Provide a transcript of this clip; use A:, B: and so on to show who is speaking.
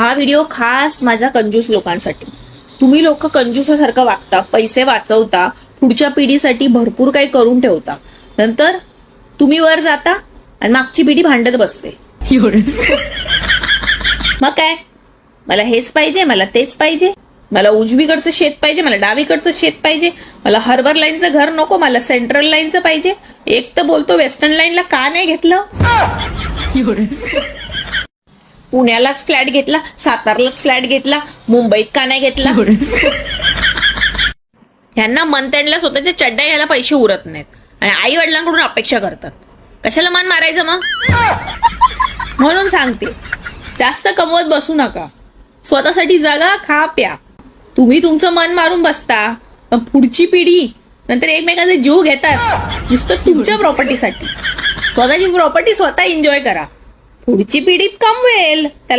A: हा व्हिडिओ खास माझ्या कंजूस लोकांसाठी. तुम्ही लोक कंजूसासारखं वागता, पैसे वाचवता, पुढच्या पिढीसाठी भरपूर काही करून ठेवता, नंतर तुम्ही वर जाता आणि मागची पिढी भांडत बसते. मग काय, मला हेच पाहिजे, मला तेच पाहिजे, मला उजवीकडचं शेत पाहिजे, मला डावीकडचं शेत पाहिजे, मला हार्बर लाईनचं घर नको, मला सेंट्रल लाईनचं पाहिजे. एक तर बोलतो वेस्टर्न लाईनला का नाही घेतलं, पुण्यालाच फ्लॅट घेतला, सातारलाच फ्लॅट घेतला, मुंबईत का नाही घेतला. ह्यांना मंथ एंडला स्वतःच्या चड्ड्या घ्यायला पैसे उरत नाहीत आणि आई वडिलांकडून अपेक्षा करतात. कशाला मन मारायचं मग. म्हणून सांगते, जास्त कमवत बसू नका, स्वतःसाठी जगा, खा प्या. तुम्ही तुमचं मन मारून बसता, पण पुढची पिढी नंतर एकमेकांचे जीव घेतात नुसतं तुमच्या प्रॉपर्टीसाठी. स्वतःची प्रॉपर्टी स्वतः एन्जॉय करा, पुढची पिढी कमवेल त्याला